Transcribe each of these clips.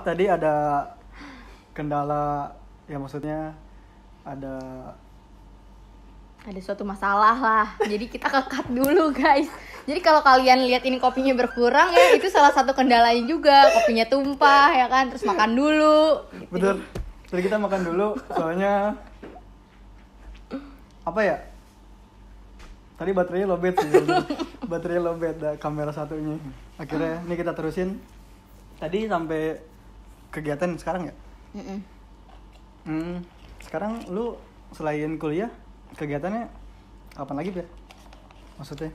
maaf tadi ada kendala, ya maksudnya ada suatu masalah lah. Jadi kita ke-cut dulu guys. Jadi kalau kalian lihat ini kopinya berkurang ya, itu salah satu kendalanya juga. Kopinya tumpah ya kan, terus makan dulu gitu. betul. Jadi kita makan dulu soalnya apa ya? Tadi baterainya lowbat sih. Baterainya lowbat kamera satunya. Akhirnya ini kita terusin. Tadi sampai kegiatan sekarang ya? Sekarang lu selain kuliah kegiatannya apa lagi ya? Maksudnya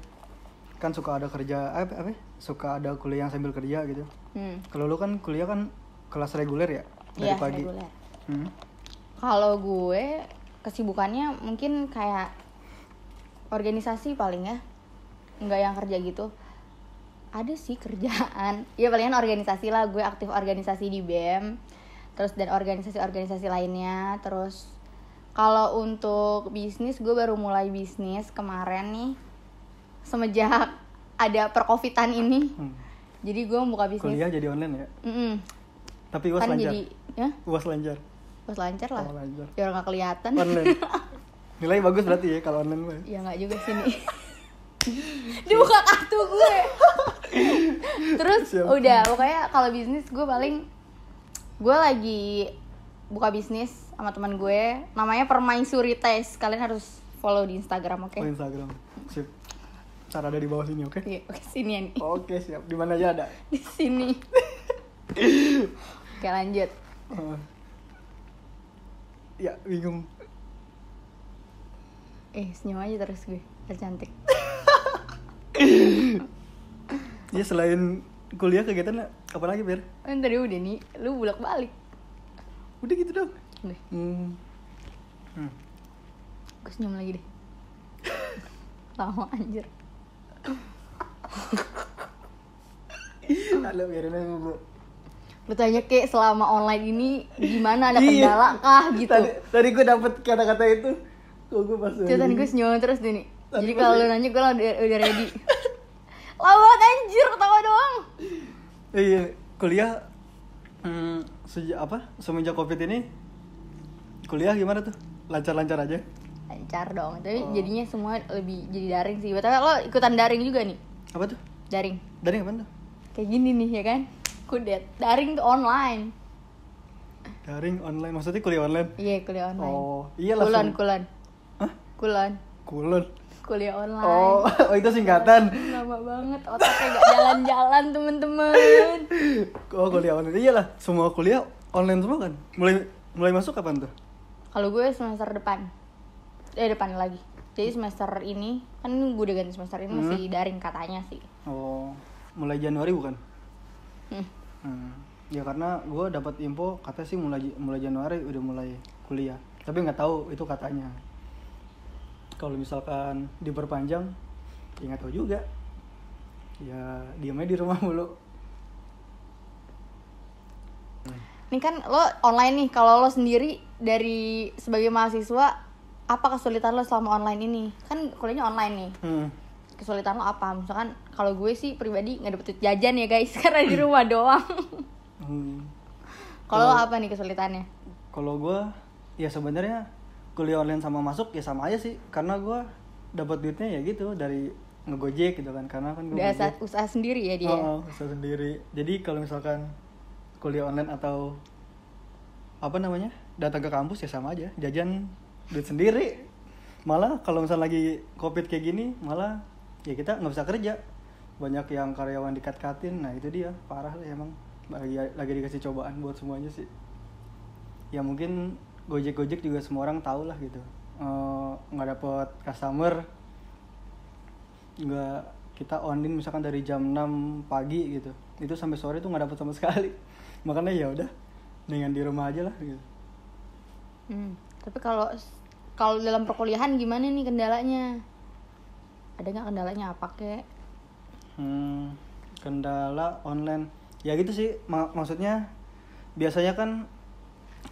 kan suka ada kerja apa? Suka ada kuliah yang sambil kerja gitu. Kalau lu kan kuliah kan kelas reguler ya dari Iya, pagi. reguler. Kalau gue kesibukannya mungkin kayak organisasi paling ya, nggak yang kerja gitu. Ada sih kerjaan, ya palingan organisasi lah. Gue aktif organisasi di BEM, terus dan organisasi-organisasi lainnya. Terus kalau untuk bisnis, gue baru mulai bisnis kemarin nih, semenjak ada percovidan ini. Jadi gue buka bisnis. Kuliah jadi online ya? Tapi UAS Kan lancar? jadi, ya? UAS lancar? UAS lancar lah. Oh, lancar. Biar nggak kelihatan. Online. Nilai bagus berarti ya kalau online mah. Ya nggak juga sih nih. Dibuka kartu gue. Terus Siap. udah, pokoknya kalau bisnis gue paling, gue lagi buka bisnis sama teman gue, namanya Permaisuri Taste. Kalian harus follow di Instagram, oke? Oh, Instagram. Sip. Ntar ada di bawah sini, oke? Iya, oke, sini ya nih. Oke, siap. Di mana aja ada. Di sini. Oke, lanjut. Ya, bingung. Senyum aja terus gue, biar cantik. Ya selain kuliah kegiatan apa lagi, Ber? Kan tadi udah nih, lu bolak-balik. Udah gitu dong. Udah, gue senyum lagi deh. Lama anjir. Halo, biarin aja Bu. Lu tanya kayak selama online ini gimana, ada kendala kah gitu. Tadi gue dapet kata-kata itu. Kok gue pas Cetan gue senyum terus nih. Tadi Jadi pas kalau lu nanya gue udah ready. Lawat anjir, ketawa doang. Iya, kuliah semenjak Covid ini kuliah gimana tuh? Lancar-lancar aja? Lancar dong, tapi jadinya semua lebih jadi daring sih. Tapi lo ikutan daring juga nih? Apa tuh? Daring. Daring apa tuh? Kayak gini nih ya kan? Kudet. Daring tuh online. Daring online, maksudnya kuliah online? Iya, kuliah online. Oh, iya langsung. Kulon. Hah? Kulon. Kulon. Kuliah online. Oh, itu singkatan. Lama banget, otaknya gak jalan-jalan temen-temen. Oh, kuliah online. Iyalah, semua kuliah online semua kan. Mulai masuk kapan tuh? Kalau gue semester depan. Depan lagi. Jadi semester ini kan gue udah ganti semester ini masih daring katanya sih. Oh, mulai Januari bukan? Ya karena gue dapat info katanya sih mulai Januari udah mulai kuliah. Tapi nggak tahu itu katanya. Kalau misalkan diperpanjang, ya nggak tahu juga. Ya diam aja di rumah mulu. Ini kan lo online nih, kalau lo sendiri dari sebagai mahasiswa, apa kesulitan lo selama online ini? Kan kuliahnya online nih. Kesulitan lo apa? Misalkan kalau gue sih pribadi nggak dapet jajan ya guys, karena di rumah doang. Kalau lo apa nih kesulitannya? Kalau gue, ya sebenarnya kuliah online sama masuk ya sama aja sih, karena gue dapat duitnya ya gitu dari ngegojek gitu kan, karena kan gue usaha sendiri ya dia. Usaha sendiri. Jadi kalau misalkan kuliah online atau apa namanya datang ke kampus ya sama aja, jajan duit sendiri. Malah kalau misalnya lagi covid kayak gini, malah ya kita nggak bisa kerja, banyak yang karyawan dikat-katin. Nah itu dia parah lah emang, lagi dikasih cobaan buat semuanya sih. Ya mungkin Gojek juga semua orang tahu lah gitu, nggak dapet customer, nggak, kita online misalkan dari jam 6 pagi gitu, itu sampai sore tuh nggak dapet sama sekali. Makanya ya udah dengan di rumah aja lah gitu. Tapi kalau dalam perkuliahan gimana nih kendalanya? Ada nggak kendalanya apa kek? Kendala online ya gitu sih, maksudnya biasanya kan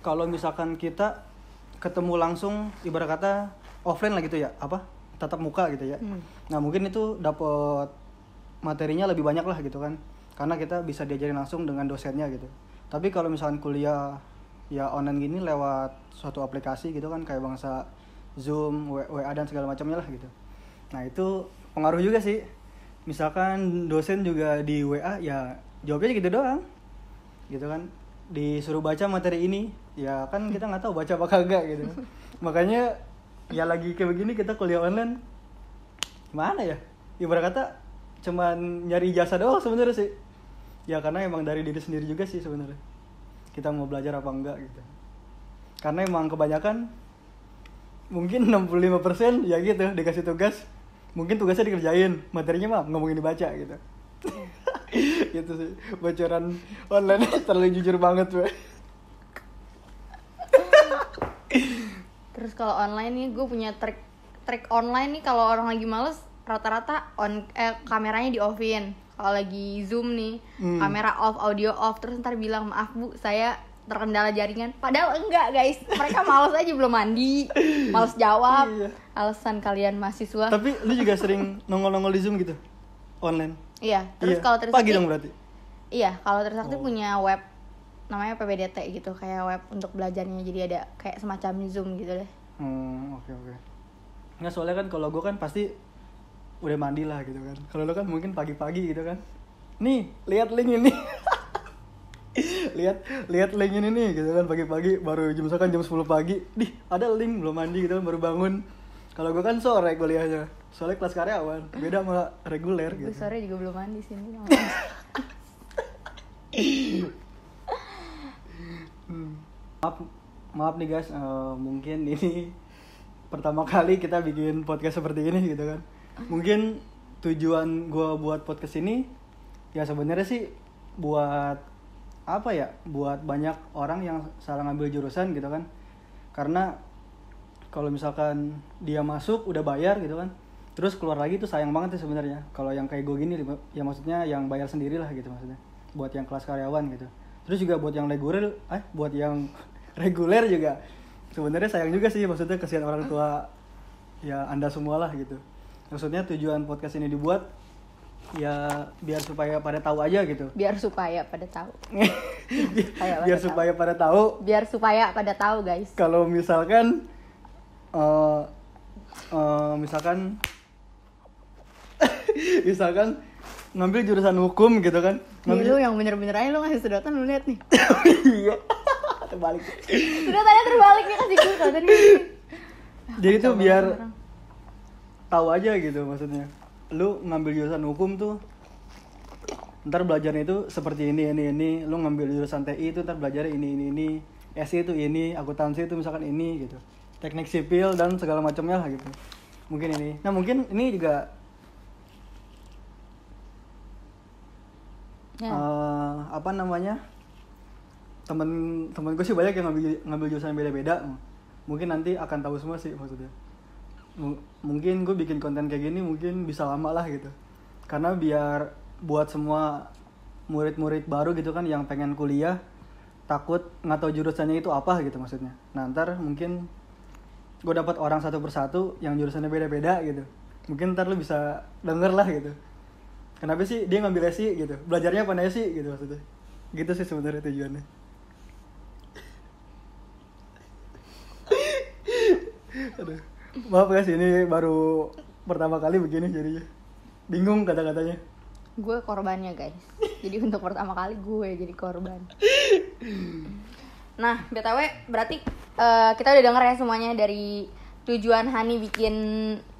kalau misalkan kita ketemu langsung, ibarat kata offline lah gitu ya, apa tatap muka gitu ya. Nah mungkin itu dapat materinya lebih banyak lah gitu kan, karena kita bisa diajarin langsung dengan dosennya gitu. Tapi kalau misalkan kuliah ya online gini lewat suatu aplikasi gitu kan, kayak bangsa Zoom, WA dan segala macamnya lah gitu. Nah itu pengaruh juga sih. Misalkan dosen juga di WA ya jawabnya gitu doang, gitu kan. Disuruh baca materi ini, ya kan kita nggak tahu baca apa kagak gitu. Makanya ya lagi kayak begini kita kuliah online, gimana ya? Ibarat kata cuman nyari ijazah doang sebenarnya sih. Ya karena emang dari diri sendiri juga sih sebenarnya. Kita mau belajar apa enggak gitu. Karena emang kebanyakan mungkin 65% ya gitu dikasih tugas, mungkin tugasnya dikerjain, materinya mah nggak mungkin dibaca gitu. Gitu sih bocoran online terlalu jujur banget gue. Terus kalau online nih gue punya trik online nih, kalau orang lagi males rata-rata kameranya di offin. Kalau lagi Zoom nih kamera off, audio off, terus ntar bilang maaf bu saya terkendala jaringan, padahal enggak guys, mereka malas aja belum mandi, malas jawab. Iya. Alasan kalian mahasiswa. Tapi lu juga sering nongol-nongol di Zoom gitu online? Iya, terus Iya. kalau Trisakti pagi dong berarti? Iya, kalau Trisakti punya web namanya PPDT gitu, kayak web untuk belajarnya, jadi ada kayak semacam Zoom gitu deh. Oke. Nggak, soalnya kan kalau gue kan pasti udah mandi lah gitu kan. Kalau lu kan mungkin pagi-pagi gitu kan. Nih, lihat link ini. lihat link ini nih gitu kan, pagi-pagi baru misalkan jam 10 pagi. Dih, ada link, belum mandi gitu kan, baru bangun. Kalau gue kan sore kuliahnya. Soalnya kelas karyawan, beda sama reguler gitu. Gue sore juga belum mandi sini. Maaf nih guys, mungkin ini pertama kali kita bikin podcast seperti ini gitu kan. Mungkin tujuan gue buat podcast ini ya sebenarnya sih buat apa ya, buat banyak orang yang salah ngambil jurusan gitu kan. Karena kalau misalkan dia masuk udah bayar gitu kan, terus keluar lagi tuh sayang banget sih sebenarnya. Kalau yang kayak gue gini ya maksudnya yang bayar sendiri lah gitu maksudnya, buat yang kelas karyawan gitu. Terus juga buat yang reguler juga sebenarnya sayang juga sih, maksudnya kasihan orang tua ya Anda semua lah gitu. Maksudnya tujuan podcast ini dibuat ya biar supaya pada tahu aja gitu. Biar supaya pada tahu. Biar supaya pada tahu guys. Kalau misalkan misalkan ngambil jurusan hukum gitu kan. Nih lu yang bener-bener aja lu ngasih sedotan, lu lihat nih. Iya. Terbalik. Sedotannya terbalik nih, kasih gue kalau tadi. Jadi tuh biar tahu aja gitu maksudnya. Lu ngambil jurusan hukum tuh ntar belajarnya itu seperti ini. Lu ngambil jurusan TI itu ntar belajarnya ini. SI itu ini, akuntansi itu misalkan ini gitu. Teknik sipil dan segala macamnya lah gitu. Mungkin ini. Nah, mungkin ini juga apa namanya? Temen gue sih banyak yang ngambil jurusan beda-beda. Mungkin nanti akan tahu semua sih maksudnya. Mungkin gue bikin konten kayak gini mungkin bisa lama lah gitu, karena biar buat semua murid-murid baru gitu kan yang pengen kuliah takut nggak tahu jurusannya itu apa gitu maksudnya. Nah ntar mungkin gue dapat orang satu persatu yang jurusannya beda-beda gitu, mungkin ntar lu bisa denger lah gitu kenapa sih dia ngambil SI gitu, belajarnya apa SI gitu maksudnya. Gitu sih sebenarnya tujuannya. Aduh. Maaf guys, ini baru pertama kali begini jadinya bingung kata-katanya. Gue korbannya guys, jadi untuk pertama kali gue jadi korban. Nah BTW berarti kita udah denger ya semuanya dari tujuan Hani bikin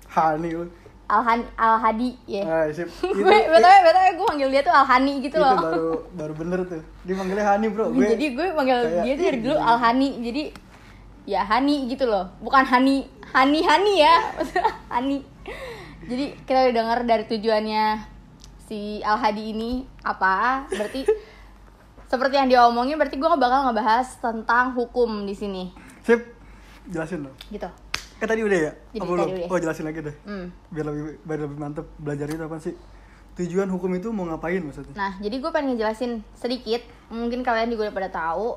Hani lu Al-Hadi ya. BTW gue manggil dia tuh Al-Hani gitu loh. Itu baru bener tuh, dia manggilnya Hani bro. Jadi gue manggil dia tuh dari dulu Al-Hani, jadi ya Hani gitu loh, bukan Hani ya, Hani. Jadi kita udah denger dari tujuannya si Al-Hadi ini apa. Berarti seperti yang dia omongin, berarti gue bakal ngebahas tentang hukum di sini. Sip, jelasin dong. Gitu. Tadi udah ya? Jadi tadi udah. Oh jelasin lagi deh. Biar lebih mantep. Belajar itu apa sih? Tujuan hukum itu mau ngapain maksudnya? Nah, jadi gue pengen ngejelasin sedikit. Mungkin kalian juga udah pada tahu.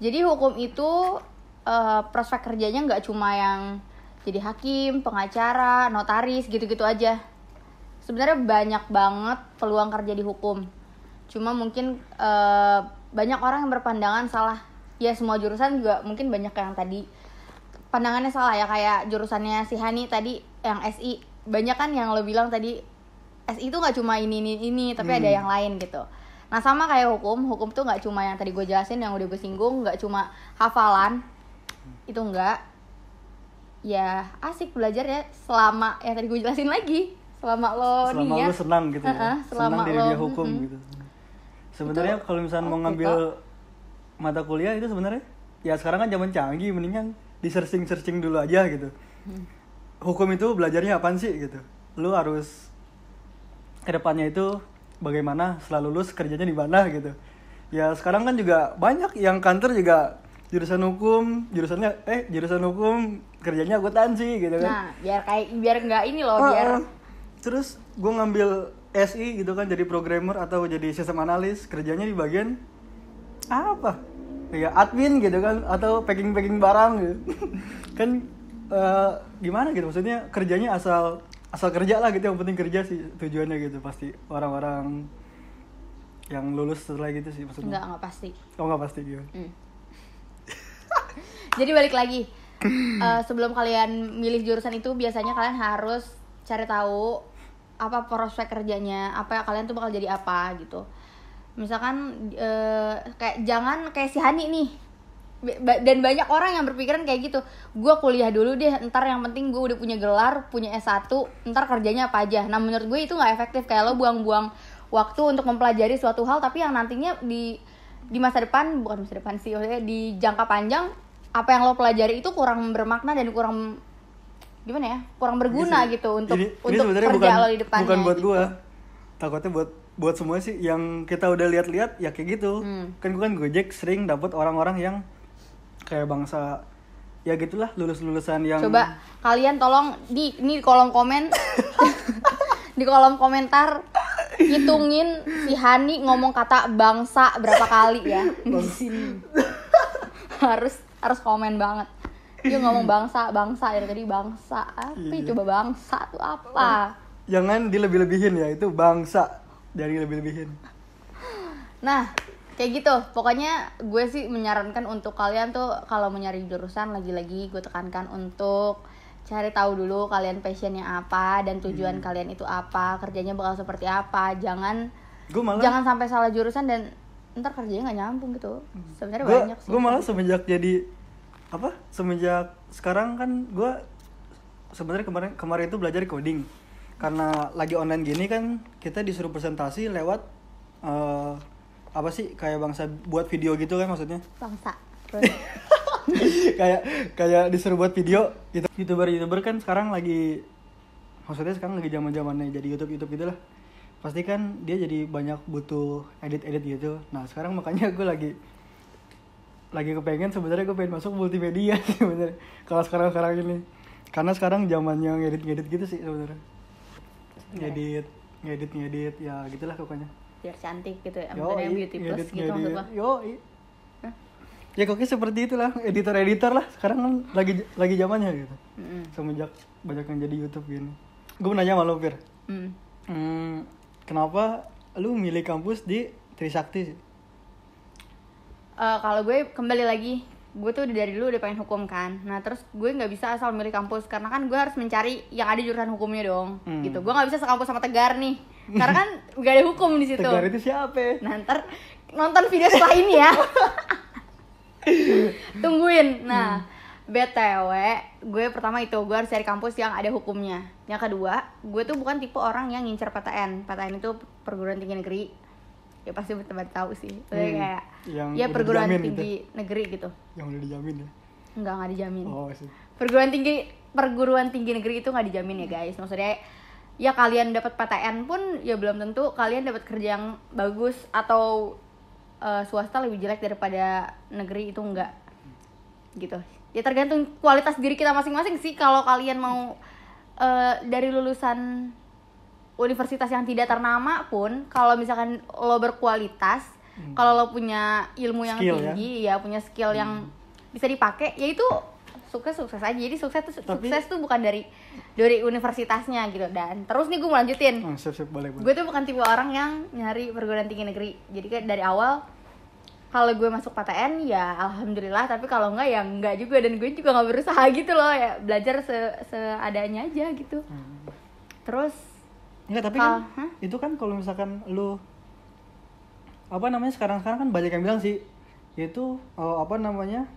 Jadi hukum itu prospek kerjanya nggak cuma yang jadi hakim, pengacara, notaris gitu-gitu aja. Sebenarnya banyak banget peluang kerja di hukum. Cuma mungkin banyak orang yang berpandangan salah. Ya semua jurusan juga mungkin banyak yang tadi pandangannya salah ya, kayak jurusannya si Hani tadi yang SI. Banyak kan yang lo bilang tadi SI itu nggak cuma ini tapi ada yang lain gitu. Nah sama kayak hukum tuh nggak cuma yang tadi gue jelasin, yang udah gue singgung, nggak cuma hafalan, itu enggak. Ya asik belajar ya selama yang tadi gue jelasin lagi, selama lo senang gitu ya, senang dari dia hukum gitu. Sebenarnya kalau misalnya mau ngambil mata kuliah itu sebenarnya ya sekarang kan zaman canggih, mendingan di searching dulu aja gitu. Hukum itu belajarnya apaan sih gitu, lu harus kedepannya itu bagaimana, setelah lulus kerjanya di mana gitu. Ya sekarang kan juga banyak yang kantor juga jurusan hukum kerjanya akuntansi gitu kan. Nah biar nggak ini loh, biar terus gue ngambil SI gitu kan, jadi programmer atau jadi sistem analis, kerjanya di bagian apa ya, admin gitu kan, atau packing barang gitu. Kan gimana gitu, maksudnya kerjanya asal kerja lah gitu, yang penting kerja sih tujuannya gitu. Pasti orang-orang yang lulus setelah gitu sih maksudnya. Nggak pasti. Nggak pasti gitu. Jadi balik lagi, sebelum kalian milih jurusan itu biasanya kalian harus cari tahu apa prospek kerjanya, apa kalian tuh bakal jadi apa gitu. Misalkan kayak jangan kayak si Hani nih, dan banyak orang yang berpikiran kayak gitu, gue kuliah dulu deh, ntar yang penting gue udah punya gelar, punya S1, ntar kerjanya apa aja. Nah menurut gue itu gak efektif, kayak lo buang-buang waktu untuk mempelajari suatu hal, tapi yang nantinya di masa depan, bukan masa depan sih, maksudnya di jangka panjang, apa yang lo pelajari itu kurang bermakna dan kurang gimana ya, kurang berguna gitu untuk kerja lo di depannya. Bukan buat gitu. gue, takutnya buat semua sih yang kita udah lihat-lihat ya kayak gitu. Kan gue kan Gojek sering dapet orang-orang yang kayak bangsa ya gitulah, lulusan yang coba kalian tolong di kolom komen di kolom komentar hitungin si Hani ngomong kata bangsa berapa kali ya di sini. harus komen banget. Dia ngomong bangsa dari tadi, bangsa apa? Iya. Coba bangsa tuh apa? Jangan dilebih-lebihin ya, itu bangsa, dari lebih-lebihin. Nah kayak gitu, pokoknya gue sih menyarankan untuk kalian tuh kalau mau nyari jurusan, lagi-lagi gue tekankan untuk cari tahu dulu kalian passionnya apa dan tujuan kalian itu apa, kerjanya bakal seperti apa. Jangan sampai salah jurusan dan ntar kerjanya nggak nyambung gitu. Sebenarnya banyak sih. Gue malah semenjak sekarang kan gue sebenarnya kemarin itu belajar coding, karena lagi online gini kan kita disuruh presentasi lewat apa sih, kayak bangsa buat video gitu kan, maksudnya bangsa kayak disuruh buat video gitu. YouTuber kan sekarang lagi, maksudnya sekarang lagi zaman-zamannya jadi YouTube gitulah, pasti kan dia jadi banyak butuh edit gitu. Nah sekarang makanya gue lagi kepengen, sebenarnya gue pengen masuk multimedia sebenarnya kalau sekarang ini, karena sekarang zamannya ngedit gitu sih sebenarnya. ngedit ya gitulah pokoknya, biar cantik gitu ya, maksudnya beauty plus gitu maksud lo. Ya koknya seperti itulah, editor lah sekarang kan lagi zamannya gitu. Semenjak banyak yang jadi YouTube gini. Gue mau nanya sama lo, Fir. Kenapa lu milih kampus di Trisakti sih? Kalau gue kembali lagi, gue tuh dari dulu udah pengen hukum kan. Nah terus gue nggak bisa asal milih kampus, karena kan gue harus mencari yang ada jurusan hukumnya dong. Gitu. Gue nggak bisa sekampus sama Tegar nih, karena kan gak ada hukum di situ. Tegar itu siapa? Nah ntar nonton video setelah ini ya. Tungguin. Nah BTW gue pertama itu gue harus cari kampus yang ada hukumnya. Yang kedua, gue tuh bukan tipe orang yang ngincer PTN. PTN itu perguruan tinggi negeri. Ya pasti betul-betul tahu sih. Kayak ya perguruan tinggi gitu, negeri gitu. Yang udah dijamin ya? Enggak dijamin. Oh sih. Perguruan tinggi negeri itu nggak dijamin ya guys. Maksudnya ya kalian dapat PTN pun ya belum tentu kalian dapat kerja yang bagus, atau swasta lebih jelek daripada negeri, itu enggak gitu. Ya tergantung kualitas diri kita masing-masing sih. Kalau kalian mau dari lulusan universitas yang tidak ternama pun, kalau misalkan lo berkualitas, kalau lo punya ilmu yang skill, tinggi ya punya skill yang bisa dipakai, ya itu sukses aja. Jadi sukses Tapi- tuh bukan dari universitasnya gitu. Dan terus nih gue mau lanjutin. Siap boleh. Gue tuh bukan tipe orang yang nyari perguruan tinggi negeri. Jadi kayak dari awal kalau gue masuk PTN ya alhamdulillah, tapi kalau enggak ya enggak juga, dan gue juga nggak berusaha gitu loh, ya belajar seadanya aja gitu. Terus Enggak, tapi kan itu kan kalau misalkan lu apa namanya sekarang kan banyak yang bilang sih itu apa namanya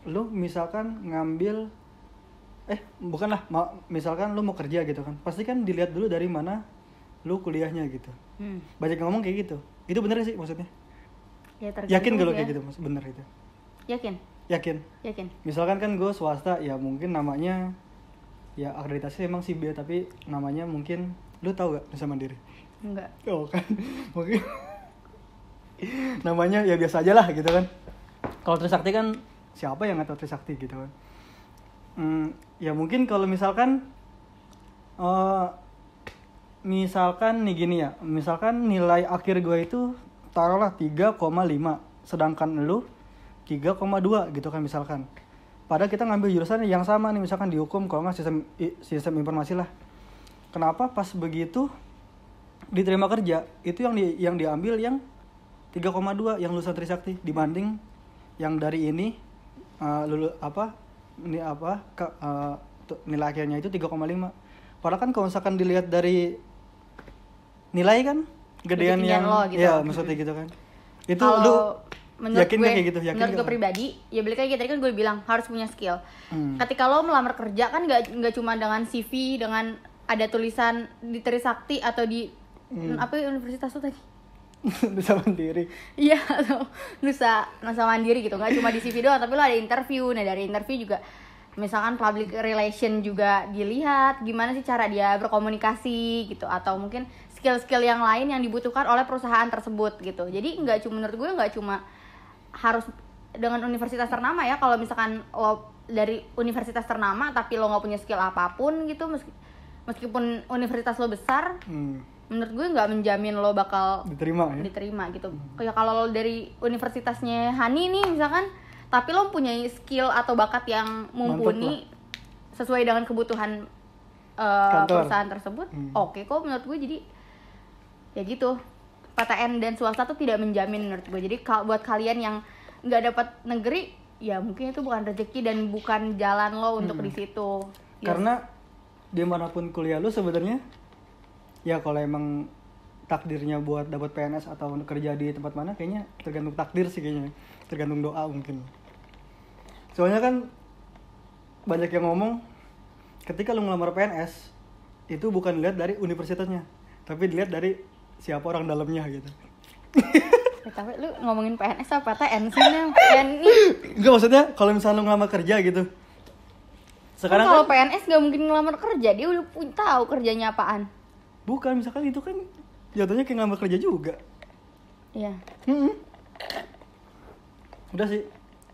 lu misalkan ngambil bukanlah misalkan lu mau kerja gitu kan, pasti kan dilihat dulu dari mana lu kuliahnya gitu. Banyak yang ngomong kayak gitu. Itu bener sih maksudnya? ya Yakin kalau ya. kayak gitu mas, bener itu? Yakin. Misalkan kan gue swasta ya mungkin namanya ya akreditasi emang sih B, tapi namanya mungkin lu tahu gak Nusa Mandiri? Enggak. Oh kan mungkin namanya ya biasa aja lah gitu kan. Kalau Trisakti kan siapa yang nggak tahu Trisakti gitu kan. Ya mungkin kalau misalkan misalkan nih gini ya, misalkan nilai akhir gue itu taruhlah 3,5, sedangkan lu 3,2 gitu kan misalkan. Padahal kita ngambil jurusan yang sama nih, misalkan di hukum, kalau nggak sistem informasi lah. Kenapa pas begitu diterima kerja itu yang diambil yang 3,2 yang lulusan Trisakti dibanding yang dari ini nilai akhirnya itu 3,5. Padahal kan kalau misalkan dilihat dari nilai kan gedean yang lo, gitu. Ya maksudnya gitu kan. Itu Kalau lu menurut yakin gue, gak kayak gitu? menurut gue pribadi, ya balik lagi tadi kan gue bilang harus punya skill. Hmm. Ketika lo melamar kerja kan nggak cuma dengan CV, dengan ada tulisan di Trisakti atau di apa universitas lo tadi? Nusa Mandiri. Iya, atau Nusa Mandiri gitu. Nggak cuma di CV doang, tapi lo ada interview. Nah dari interview juga misalkan public relation juga dilihat gimana sih cara dia berkomunikasi gitu, atau mungkin skill-skill yang lain yang dibutuhkan oleh perusahaan tersebut gitu. Jadi menurut gue nggak cuma harus dengan universitas ternama ya. Kalau misalkan lo dari universitas ternama tapi lo nggak punya skill apapun gitu, meskipun universitas lo besar, menurut gue nggak menjamin lo bakal diterima gitu. Kayak kalau lo dari universitasnya Hani nih misalkan, tapi lo punya skill atau bakat yang mumpuni sesuai dengan kebutuhan perusahaan tersebut, oke kok menurut gue. Jadi ya gitu, PTN dan swasta tuh tidak menjamin menurut gue. Jadi buat kalian yang nggak dapat negeri, ya mungkin itu bukan rezeki dan bukan jalan lo untuk di situ. Karena dimanapun kuliah lo sebenarnya, ya kalau emang takdirnya buat dapat PNS atau kerja di tempat mana, kayaknya tergantung takdir sih kayaknya, tergantung doa mungkin. Soalnya kan banyak yang ngomong ketika lu ngelamar PNS itu bukan dilihat dari universitasnya, tapi dilihat dari siapa orang dalamnya gitu. Ya, tapi lu ngomongin PNS apa PTN sih nih? PNI. Enggak, maksudnya kalau misalnya lu ngelamar kerja gitu. Sekarang kalau kan, PNS gak mungkin ngelamar kerja, dia udah tahu kerjanya apaan. bukan, misalkan itu kan jatuhnya kayak ngelamar kerja juga. Iya. Udah sih.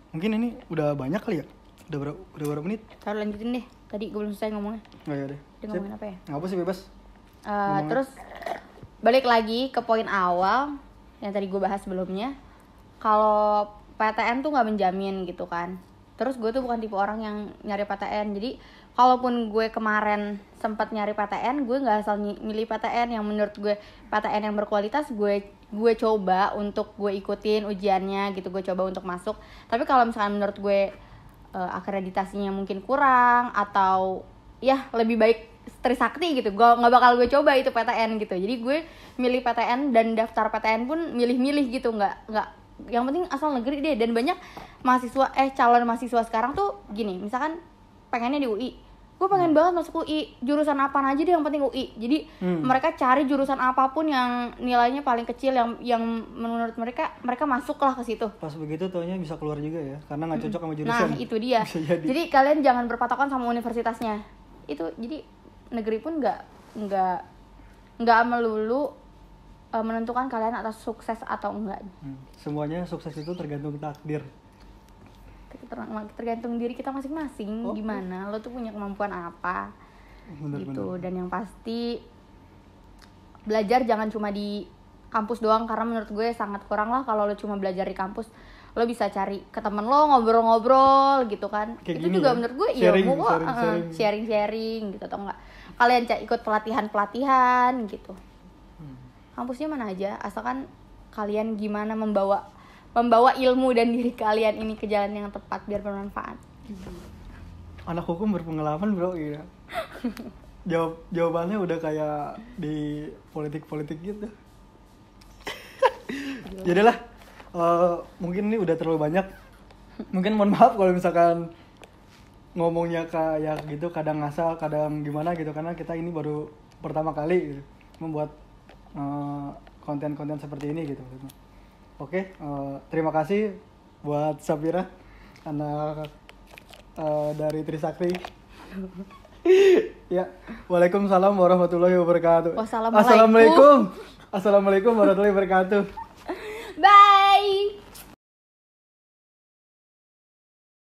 Mungkin ini udah banyak kali ya? Udah berapa menit? Taruh lanjutin deh. Tadi gue belum selesai ngomongnya. Oh iya deh. Dia ngomongin apa ya? Nggak apa sih, bebas. Terus balik lagi ke poin awal yang tadi gue bahas sebelumnya. Kalau PTN tuh nggak menjamin gitu kan. Terus gue tuh bukan tipe orang yang nyari PTN. Jadi kalaupun gue kemarin sempat nyari PTN, gue nggak asal milih PTN yang menurut gue PTN yang berkualitas. Gue coba untuk gue ikutin ujiannya gitu, gue coba untuk masuk. Tapi kalau misalkan menurut gue akreditasinya mungkin kurang atau ya lebih baik Trisakti gitu, gue nggak bakal gue coba itu PTN gitu. Jadi gue milih PTN dan daftar PTN pun milih-milih gitu, nggak yang penting asal negeri deh. Dan banyak mahasiswa calon mahasiswa sekarang tuh gini, misalkan pengennya di UI, gue pengen banget masuk UI, jurusan apa aja deh yang penting UI. Jadi mereka cari jurusan apapun yang nilainya paling kecil, yang menurut mereka masuklah ke situ. Pas begitu taunya bisa keluar juga ya, karena nggak cocok sama jurusan. Nah itu dia. Jadi kalian jangan berpatokan sama universitasnya. Itu jadi negeri pun nggak melulu menentukan kalian atas sukses atau enggak. Semuanya sukses itu tergantung takdir. Tergantung diri kita masing-masing. Gimana lo tuh punya kemampuan apa. Bener. Dan yang pasti belajar jangan cuma di kampus doang, karena menurut gue sangat kurang lah kalau lo cuma belajar di kampus. Lo bisa cari ke temen lo, ngobrol-ngobrol gitu kan. Kayak itu gini juga ya? menurut gue Sharing, ilmu kok. sharing. Sharing gitu, atau enggak kalian ikut pelatihan gitu. Kampusnya mana aja, asalkan kalian gimana membawa ilmu dan diri kalian ini ke jalan yang tepat biar bermanfaat. Anak hukum berpengalaman bro, iya. Jawabannya udah kayak di politik gitu. Jadilah mungkin ini udah terlalu banyak. Mungkin mohon maaf kalau misalkan ngomongnya kayak gitu, kadang ngasal, kadang gimana gitu, karena kita ini baru pertama kali gitu, membuat konten-konten seperti ini gitu. Oke, terima kasih buat Sapira, anak dari Trisakti. Ya, waalaikumsalam warahmatullahi wabarakatuh. Wassalamualaikum. Assalamualaikum warahmatullahi wabarakatuh. Bye.